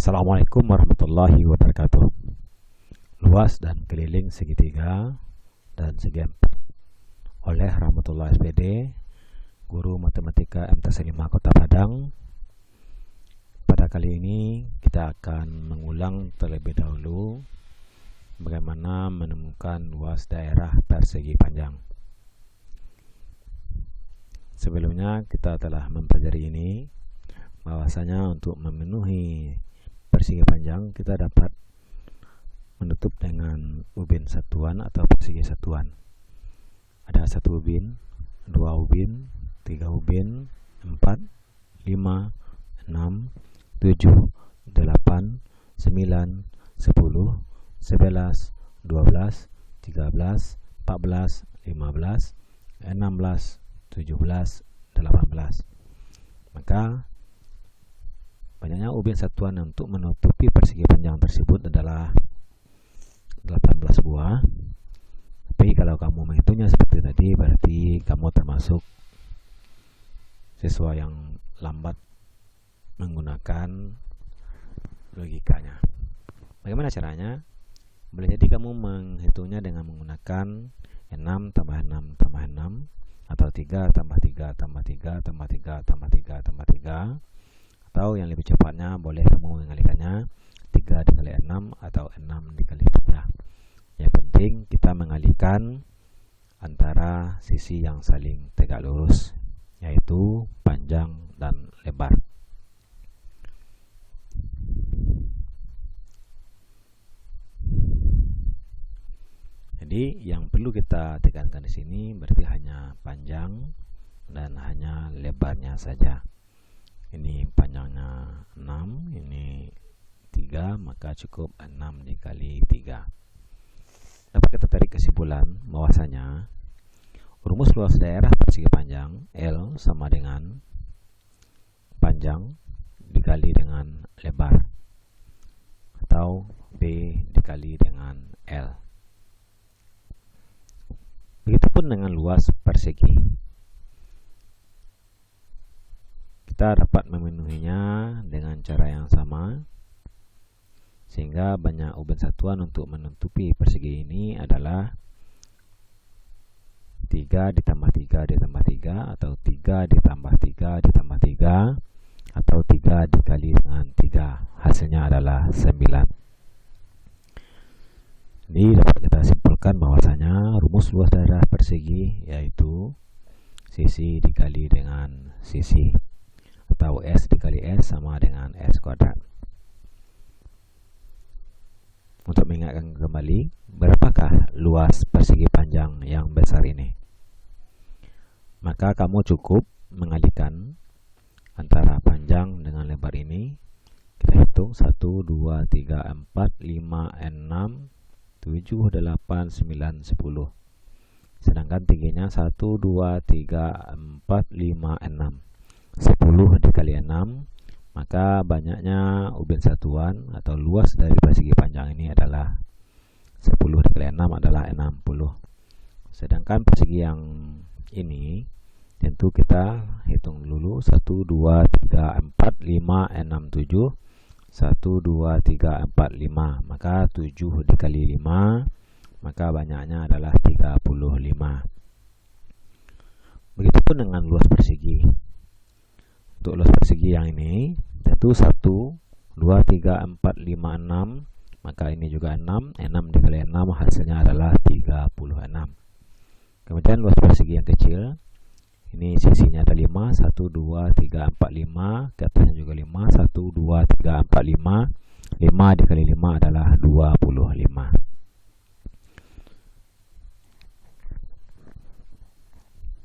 Assalamualaikum warahmatullahi wabarakatuh. Luas dan keliling segitiga dan segi empat oleh Rahmatullah SPD, Guru Matematika MTS 5 Kota Padang. Pada kali ini kita akan mengulang terlebih dahulu bagaimana menemukan luas daerah persegi panjang. Sebelumnya kita telah mempelajari ini, bahwasanya untuk memenuhi persegi panjang kita dapat menutup dengan ubin satuan atau persegi satuan. Ada 1 ubin, 2 ubin, 3 ubin, 4, 5, 6, 7, 8, 9, 10, 11, 12, 13, 14, 15, 16, 17, 18. Maka banyaknya ubin satuan untuk menutupi persegi panjang tersebut adalah 18 buah. Tapi kalau kamu menghitungnya seperti tadi, berarti kamu termasuk siswa yang lambat menggunakan logikanya. Bagaimana caranya? Boleh jadi kamu menghitungnya dengan menggunakan 6 tambah 6 tambah 6, atau 3 tambah 3 tambah 3 tambah 3 tambah 3 tambah 3, atau yang lebih cepatnya boleh kamu mengalikannya 3 dikali 6 atau 6 dikali 3. Yang penting kita mengalihkan antara sisi yang saling tegak lurus, yaitu panjang dan lebar. Jadi yang perlu kita tekankan di sini berarti hanya panjang dan hanya lebarnya saja. Ini panjangnya 6, ini 3, maka cukup 6 dikali 3. Dapat kita tarik kesimpulan bahwasanya rumus luas daerah persegi panjang L sama dengan panjang dikali dengan lebar, atau B dikali dengan L. Begitupun dengan luas persegi. Kita dapat memenuhinya dengan cara yang sama, sehingga banyak ubin satuan untuk menutupi persegi ini adalah 3 ditambah 3 ditambah 3, atau 3 ditambah 3 ditambah 3, atau 3 dikali dengan 3. Hasilnya adalah 9. Ini dapat kita simpulkan bahwasanya rumus luas daerah persegi yaitu sisi dikali dengan sisi, atau S dikali S sama dengan S kuadrat. Untuk mengingatkan kembali, berapakah luas persegi panjang yang besar ini? Maka kamu cukup mengalihkan antara panjang dengan lebar ini. Kita hitung 1, 2, 3, 4, 5, 6, 7, 8, 9, 10. Sedangkan tingginya 1, 2, 3, 4, 5, 6. 10 dikali 6, maka banyaknya ubin satuan atau luas dari persegi panjang ini adalah 10 dikali 6 adalah 60. Sedangkan persegi yang ini tentu kita hitung dulu 1, 2, 3, 4, 5, 6, 7. 1, 2, 3, 4, 5. Maka 7 dikali 5, maka banyaknya adalah 35. Begitupun dengan luas persegi. Untuk luas persegi yang ini tentu 1, 2, 3, 4, 5, 6, maka ini juga 6. 6 dikali 6 hasilnya adalah 36. Kemudian luas persegi yang kecil, ini sisinya ada 5, 1, 2, 3, 4, 5, ke atasnya juga 5, 1, 2, 3, 4, 5. 5 dikali 5 adalah 25.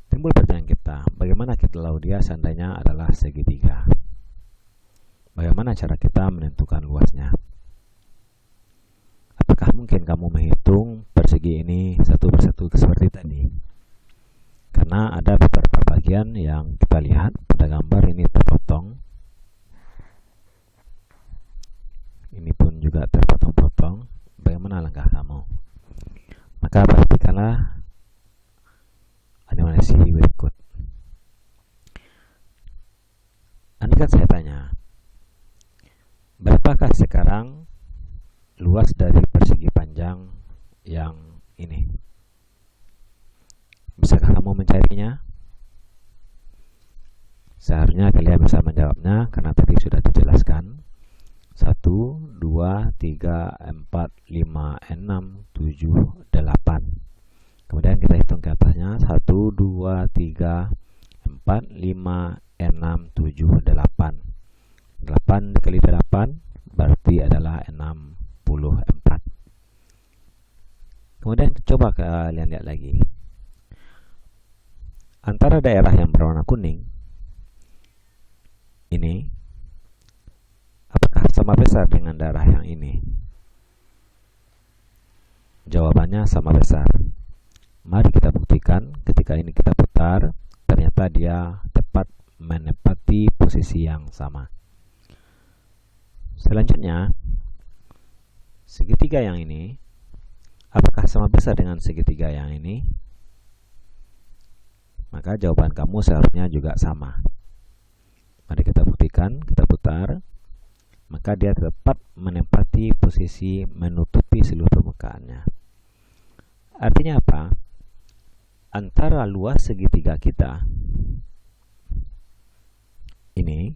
Timbul pertanyaan kita, bagaimana kalau dia seandainya adalah segitiga? Bagaimana cara kita menentukan luasnya? Apakah mungkin kamu menghitung persegi ini satu persatu seperti tadi? Karena ada beberapa bagian yang kita lihat pada gambar ini terpotong. Ini pun juga terpotong-potong. Bagaimana langkah kamu? Maka perhatikanlah animasi berikut. Andaikan saya tanya, berapa berapakah sekarang luas dari persegi panjang yang ini? Bisakah kamu mencarinya? Seharusnya kalian bisa menjawabnya karena tadi sudah dijelaskan. 1, 2, 3, 4, 5, 6, 7, 8. Kemudian kita hitung ke atasnya. 1, 2, 3, 4, 5, 6, 7, 8. 8 dikali 8 berarti adalah 64. Kemudian coba kalian lihat lagi. Antara daerah yang berwarna kuning ini, apakah sama besar dengan daerah yang ini? Jawabannya sama besar. Mari kita buktikan. Ketika ini kita putar, ternyata dia tepat menempati posisi yang sama. Selanjutnya, segitiga yang ini, apakah sama besar dengan segitiga yang ini? Maka jawaban kamu seharusnya juga sama. Mari kita buktikan, kita putar. Maka dia tepat menempati posisi menutupi seluruh permukaannya. Artinya apa? Antara luas segitiga kita ini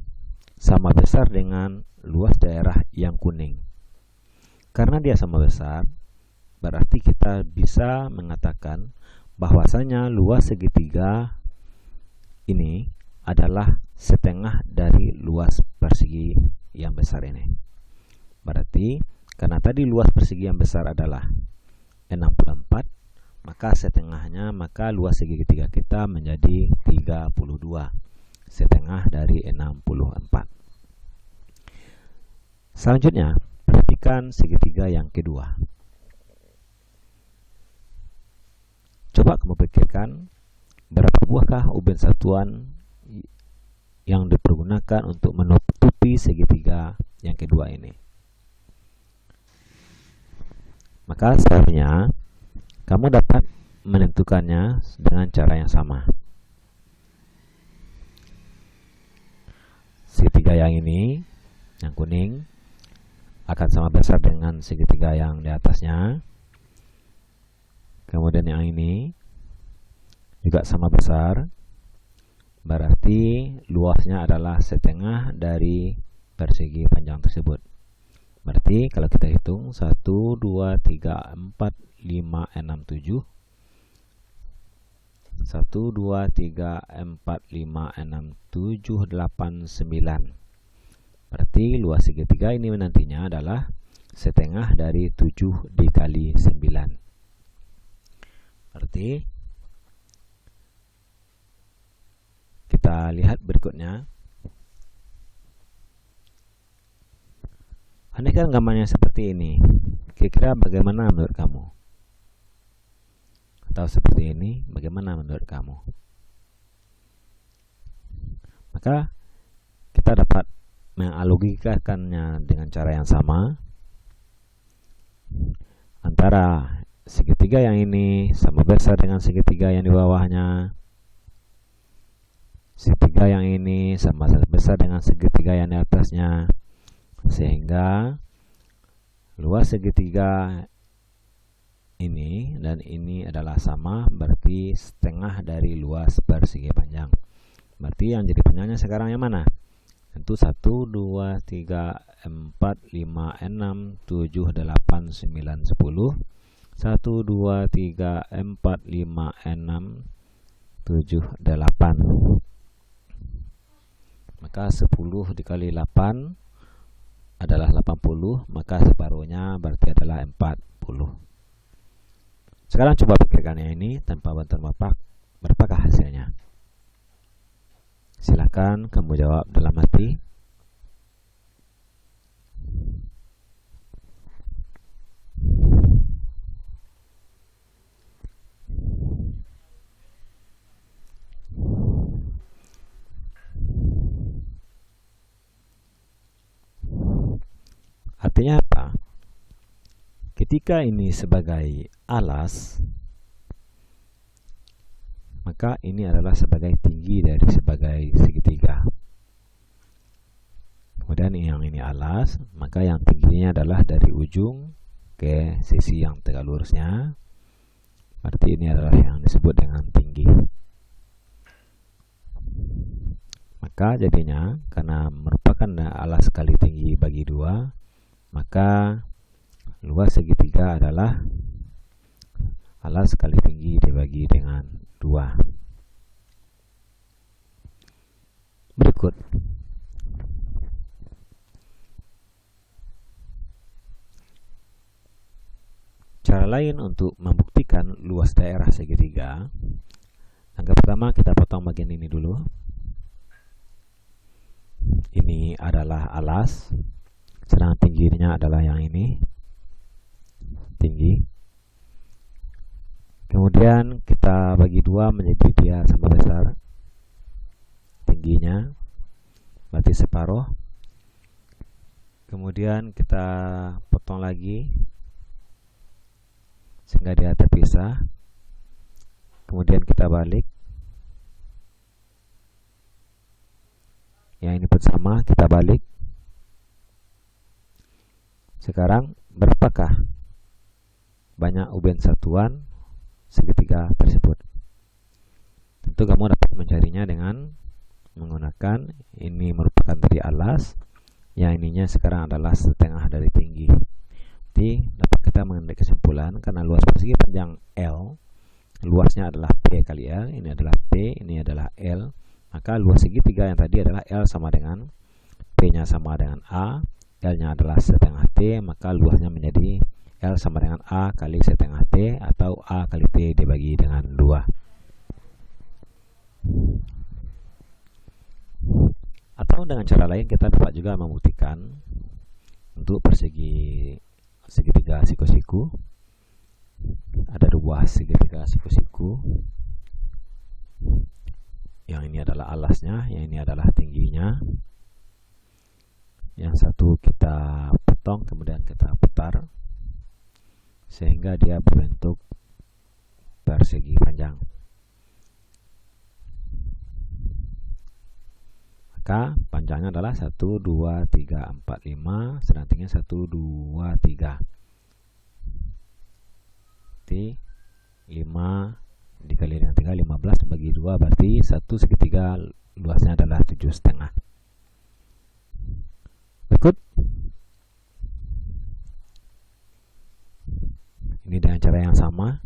sama besar dengan luas daerah yang kuning. Karena dia sama besar, berarti kita bisa mengatakan bahwasanya luas segitiga ini adalah setengah dari luas persegi yang besar ini. Berarti karena tadi luas persegi yang besar adalah 64, maka setengahnya, maka luas segitiga kita menjadi 32, setengah dari 64. Selanjutnya, perhatikan segitiga yang kedua. Coba kamu pikirkan, berapa buahkah ubin satuan yang dipergunakan untuk menutupi segitiga yang kedua ini? Maka seharusnya kamu dapat menentukannya dengan cara yang sama. Segitiga yang ini, yang kuning, akan sama besar dengan segitiga yang di atasnya. Kemudian yang ini juga sama besar, berarti luasnya adalah setengah dari persegi panjang tersebut. Berarti kalau kita hitung 1, 2, 3, 4, 5, 6, 7, 1, 2, 3, 4, 5, 6, 7, 8, 9. Berarti luas segitiga ini nantinya adalah setengah dari 7 dikali 9. Berarti kita lihat berikutnya. Andaikan gambarnya seperti ini, kira-kira bagaimana menurut kamu? Atau seperti ini, bagaimana menurut kamu? Maka kita dapat mengalogikakannya dengan cara yang sama. Antara segitiga yang ini sama besar dengan segitiga yang di bawahnya. Segitiga yang ini sama besar dengan segitiga yang di atasnya. Sehingga luas segitiga ini dan ini adalah sama, berarti setengah dari luas persegi panjang. Berarti yang jadi punyanya sekarang yang mana? Tentu 1, 2, 3, 4, 5, 6, 7, 8, 9, 10. 1, 2, 3, 4, 5, 6, 7, 8. Maka 10 dikali 8 adalah 80, maka separuhnya berarti adalah 40. Sekarang coba pikirkan yang ini tanpa bantuan Bapak, berapakah hasilnya? Silakan kamu jawab dalam hati. Artinya apa? Ketika ini sebagai alas, maka ini adalah sebagai tinggi dari sebagai segitiga. kemudian yang ini alas, maka yang tingginya adalah dari ujung ke sisi yang tegak lurusnya, berarti ini adalah yang disebut dengan tinggi. Maka jadinya karena merupakan alas kali tinggi bagi 2, maka luas segitiga adalah alas kali tinggi dibagi dengan 2. Berikut cara lain untuk membuktikan luas daerah segitiga. Langkah pertama, kita potong bagian ini dulu. Ini adalah alas, sedang tingginya adalah yang ini, tinggi. Kemudian kita bagi 2 menjadi dia sama besar tingginya, berarti separuh. Kemudian kita potong lagi sehingga dia terpisah. Kemudian kita balik, yang ini pun sama, kita balik. Sekarang berapakah banyak uben satuan segitiga tersebut? Tentu kamu dapat mencarinya dengan menggunakan ini merupakan dari alas, yang ininya sekarang adalah setengah dari tinggi. Jadi dapat kita mengambil kesimpulan, karena luas persegi panjang L, luasnya adalah P kali L, ini adalah P, ini adalah L, maka luas segitiga yang tadi adalah L sama dengan P nya sama dengan A, L nya adalah setengah T, maka luasnya menjadi L sama dengan A kali setengah T, atau A kali T dibagi dengan 2. Atau dengan cara lain kita dapat juga membuktikan untuk persegi segitiga siku-siku. Ada 2 segitiga siku-siku. Yang ini adalah alasnya, yang ini adalah tingginya. Yang satu kita potong, kemudian kita putar sehingga dia berbentuk persegi panjang. Maka panjangnya adalah 1, 2, 3, 4, 5, sedang tingginya 1, 2, 3. Berarti 5 dikali dengan 3, 15 bagi 2, berarti 1 segitiga luasnya adalah 7,5. Berikut ini dengan cara yang sama,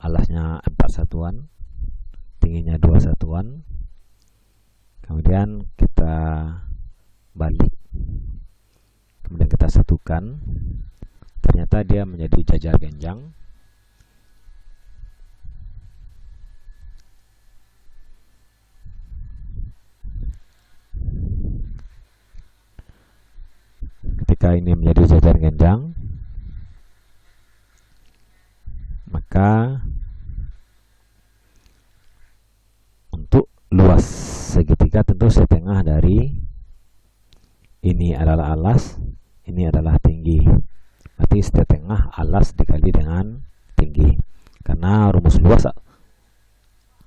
alasnya 4 satuan, tingginya 2 satuan. Kemudian kita balik, kemudian kita satukan, ternyata dia menjadi jajar genjang. Ketika ini menjadi jajar genjang, maka untuk luas segitiga tentu setengah dari ini adalah alas, ini adalah tinggi. Berarti setengah alas dikali dengan tinggi. Karena rumus luas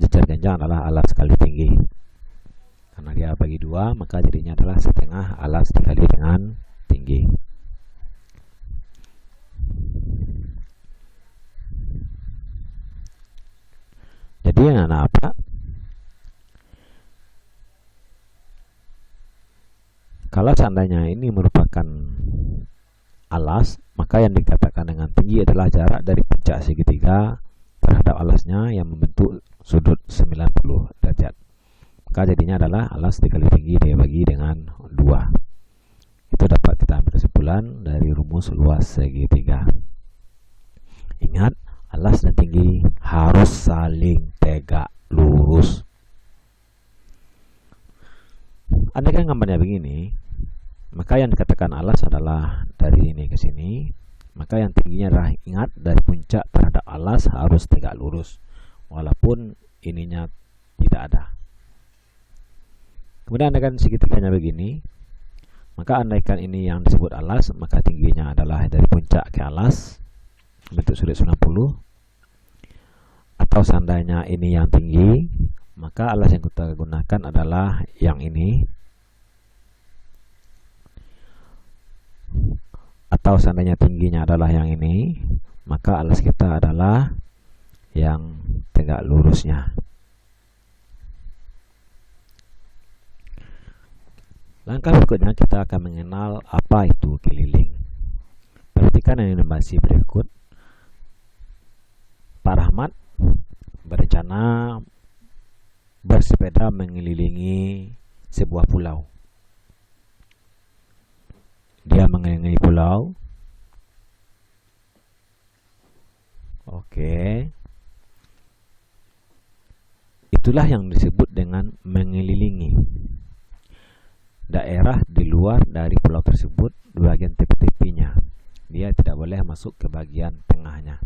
jajar genjang adalah alas kali tinggi. Karena dia bagi 2, maka jadinya adalah setengah alas dikali dengan tinggi. Jadi yang apa? Kalau seandainya ini merupakan alas, maka yang dikatakan dengan tinggi adalah jarak dari puncak segitiga terhadap alasnya yang membentuk sudut 90 derajat. Maka jadinya adalah alas dikali tinggi dibagi dengan 2. Itu dapat kita ambil kesimpulan dari rumus luas segitiga. Ingat, alas dan tinggi harus saling tegak lurus. Andaikan gambarnya begini, maka yang dikatakan alas adalah dari ini ke sini, maka yang tingginya adalah, ingat, dari puncak terhadap alas harus tegak lurus walaupun ininya tidak ada. Kemudian andaikan segitiganya begini, maka andaikan ini yang disebut alas, maka tingginya adalah dari puncak ke alas bentuk sudut 90. Atau seandainya ini yang tinggi, maka alas yang kita gunakan adalah yang ini, atau seandainya tingginya adalah yang ini, maka alas kita adalah yang tegak lurusnya. Langkah berikutnya kita akan mengenal apa itu keliling. Perhatikan animasi berikut. Pak Rahmat berencana bersepeda mengelilingi sebuah pulau. Dia mengelilingi pulau. Oke. Itulah yang disebut dengan mengelilingi daerah di luar dari pulau tersebut, di bagian tepi-tepinya. Dia tidak boleh masuk ke bagian tengahnya.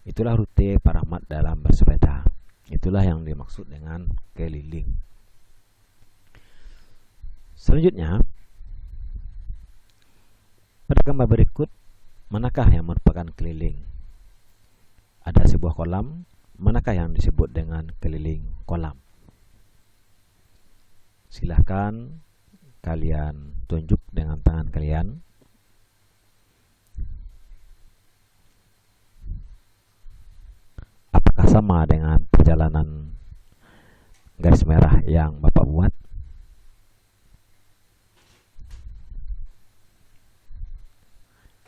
Itulah rute Pak Rahmat dalam bersepeda. Itulah yang dimaksud dengan keliling. Selanjutnya, pada gambar berikut, manakah yang merupakan keliling? Ada sebuah kolam, manakah yang disebut dengan keliling kolam? Silahkan kalian tunjuk dengan tangan kalian. Apakah sama dengan perjalanan garis merah yang Bapak buat?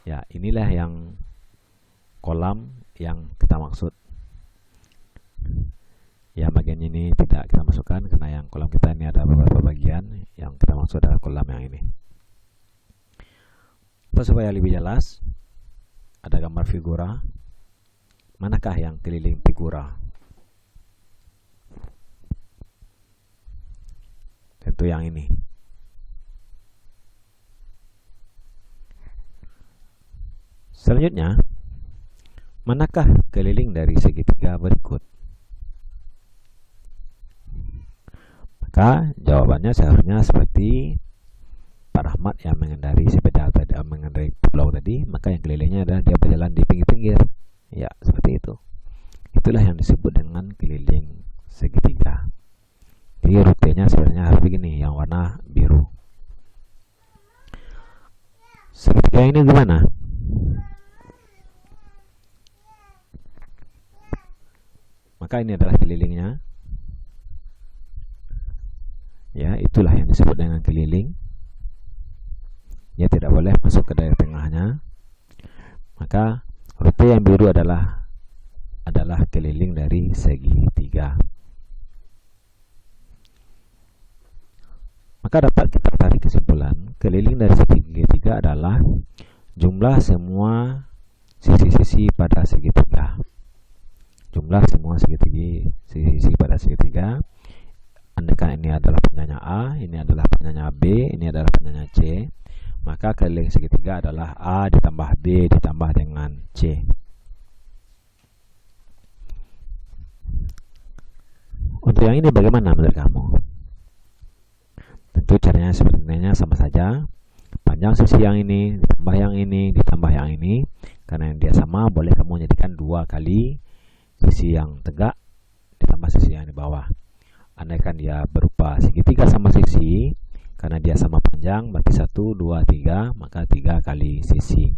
Ya, inilah yang kolam yang kita maksud. Ya, bagian ini tidak kita masukkan karena yang kolam kita ini ada beberapa bagian. Yang kita maksud adalah kolam yang ini. Terus supaya lebih jelas, ada gambar figura. Manakah yang keliling figura? Tentu yang ini. Selanjutnya, manakah keliling dari segitiga berikut? Maka jawabannya seharusnya seperti Pak Rahmat yang mengendari sepeda tadi, mengendari pulau tadi, maka yang kelilingnya adalah dia berjalan di pinggir-pinggir. Ya, seperti itu. Itulah yang disebut dengan keliling segitiga. Jadi rutenya sebenarnya harus begini, yang warna biru. Segitiga ini gimana? Maka ini adalah kelilingnya. Ya, itulah yang disebut dengan keliling. Dia tidak boleh masuk ke daerah tengahnya. Maka rute yang biru adalah keliling dari segitiga. Maka dapat kita tarik kesimpulan, keliling dari segitiga adalah jumlah semua sisi-sisi pada segitiga. Jumlah semua sisi-sisi pada segitiga. Andaikan ini adalah penyanya A, ini adalah penyanya B, ini adalah penyanya C, maka keliling segitiga adalah A ditambah B ditambah dengan C. Untuk yang ini bagaimana menurut kamu? Tentu caranya sebenarnya sama saja. Panjang sisi yang ini ditambah yang ini ditambah yang ini. Karena yang dia sama, boleh kamu jadikan 2 kali sisi yang tegak ditambah sisi yang di bawah. Andaikan dia berupa segitiga sama sisi, karena dia sama panjang, berarti 1, 2, 3, maka 3 kali sisi.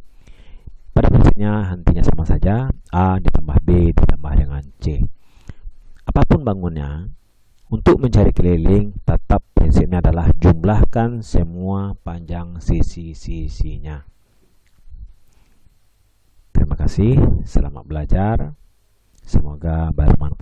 Pada prinsipnya hentinya sama saja, A ditambah B ditambah dengan C. Apapun bangunnya, untuk mencari keliling, tetap prinsipnya adalah jumlahkan semua panjang sisi-sisinya. Terima kasih, selamat belajar. Semoga bermanfaat.